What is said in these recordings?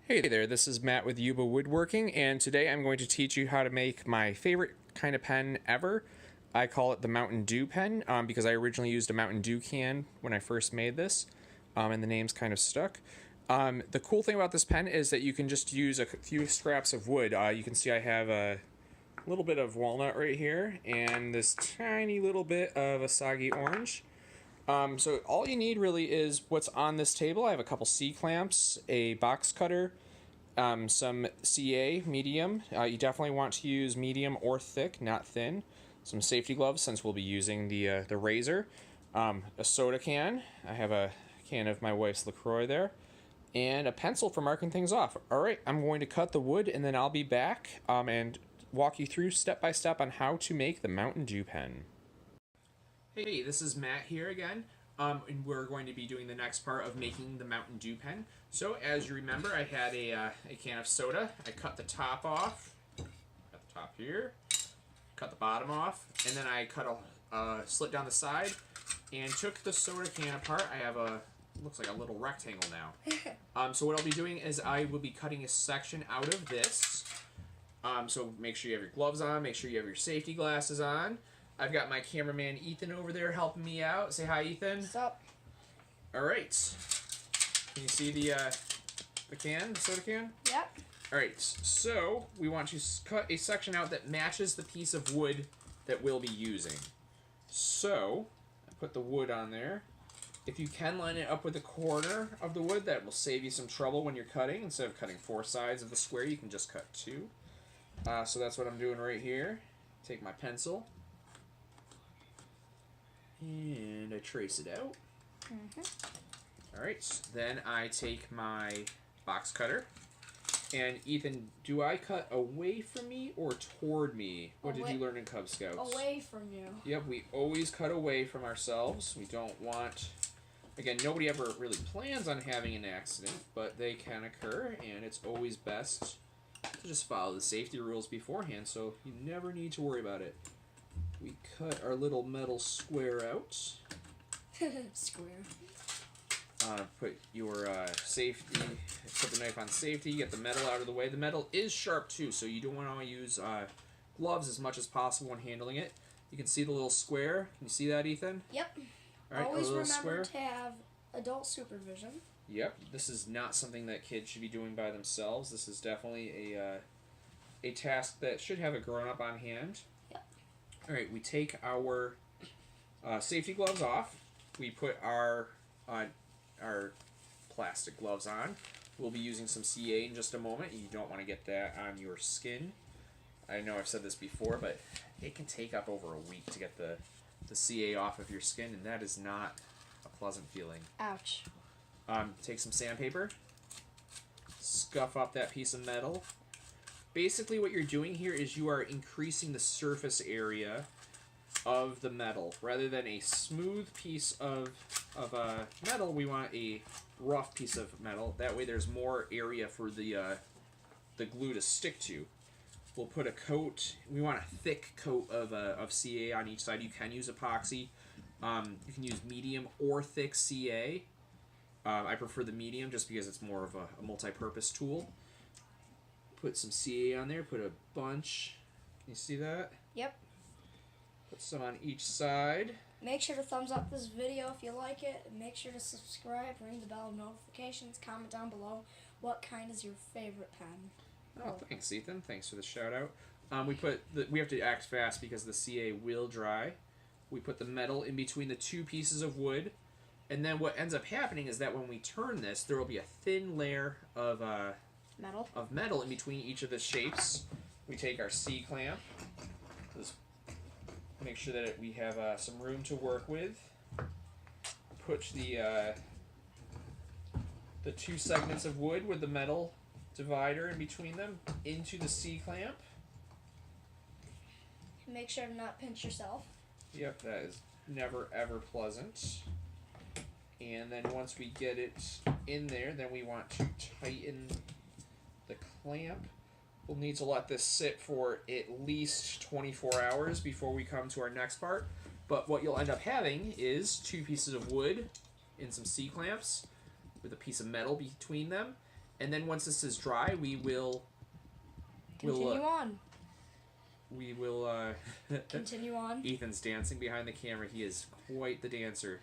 Hey there, this is Matt with Yuba Woodworking, and today I'm going to teach you how to make my favorite kind of pen ever. I call it the Mountain Dew pen because I originally used a Mountain Dew can when I first made this, and the name's kind of stuck. The cool thing about this pen is that you can just use a few scraps of wood. You can see I have a little bit of walnut right here, and this tiny little bit of a soggy orange. So all you need really is what's on this table. I have a couple C-clamps, a box cutter, some CA medium. You definitely want to use medium or thick, not thin. Some safety gloves since we'll be using the razor. A soda can. I have a can of my wife's LaCroix there. And a pencil for marking things off. Alright, I'm going to cut the wood and then I'll be back and walk you through step by step on how to make the Mountain Dew pen. Hey, this is Matt here again, and we're going to be doing the next part of making the Mountain Dew pen. So, as you remember, I had a can of soda. I cut the top off, cut the top here, cut the bottom off, and then I cut a slit down the side, and took the soda can apart. I have looks like a little rectangle now. So what I'll be doing is I will be cutting a section out of this. So make sure you have your gloves on, make sure you have your safety glasses on. I've got my cameraman Ethan over there helping me out. Say hi, Ethan. What's up? All right. Can you see the can, the soda can? Yep. All right. So we want to cut a section out that matches the piece of wood that we'll be using. So I put the wood on there. If you can line it up with the corner of the wood, that will save you some trouble when you're cutting. Instead of cutting 4 sides of the square, you can just cut 2. So that's what I'm doing right here. Take my pencil. And I trace it out. Alright, then I take my box cutter. And Ethan, do I cut away from me or toward me? What did you learn in Cub Scouts? Away from you. Yep, we always cut away from ourselves. We don't want... Again, nobody ever really plans on having an accident, but they can occur, and it's always best to just follow the safety rules beforehand, so you never need to worry about it. We cut our little metal square out. Square. Put your safety, put the knife on safety, get the metal out of the way. The metal is sharp too, so you don't want to use gloves as much as possible when handling it. You can see the little square. Can you see that, Ethan? Yep. All right, always remember square. to have adult supervision. Yep, this is not something that kids should be doing by themselves. This is definitely a task that should have a grown-up on hand. All right, we take our safety gloves off. We put our plastic gloves on. We'll be using some CA in just a moment. You don't want to get that on your skin. I know I've said this before, but it can take up over a week to get the CA off of your skin, and that is not a pleasant feeling. Ouch. Take some sandpaper. Scuff up that piece of metal. Basically what you're doing here is you are increasing the surface area of the metal. Rather than a smooth piece of metal, we want a rough piece of metal. That way there's more area for the glue to stick to. We'll put a coat. We want a thick coat of CA on each side. You can use epoxy. You can use medium or thick CA. I prefer the medium just because it's more of a multi-purpose tool. Put some CA on there, put a bunch. Can you see that? Yep. Put some on each side. Make sure to thumbs up this video if you like it. And make sure to subscribe, ring the bell of notifications, comment down below what kind is your favorite pen. Oh, thanks, Ethan. Thanks for the shout out. We have to act fast because the CA will dry. We put the metal in between the 2 pieces of wood. And then what ends up happening is that when we turn this, there will be a thin layer of metal in between each of the shapes. We take our C-clamp, just make sure that we have some room to work with. Put the 2 segments of wood with the metal divider in between them into the C-clamp. Make sure to not pinch yourself. Yep, that is never ever pleasant. And then once we get it in there, then we want to tighten the clamp. We'll need to let this sit for at least 24 hours before we come to our next part. But what you'll end up having is 2 pieces of wood and some C-clamps with a piece of metal between them. And then once this is dry, we will Continue on. we will Continue on. Ethan's dancing behind the camera. He is quite the dancer.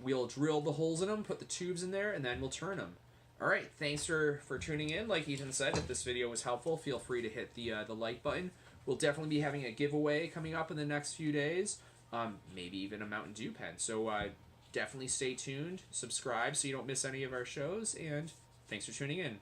We'll drill the holes in them, put the tubes in there, and then we'll turn them. All right, thanks for tuning in. Like Ethan said, if this video was helpful, feel free to hit the like button. We'll definitely be having a giveaway coming up in the next few days. Maybe even a Mountain Dew pen. So definitely stay tuned, subscribe so you don't miss any of our shows, and thanks for tuning in.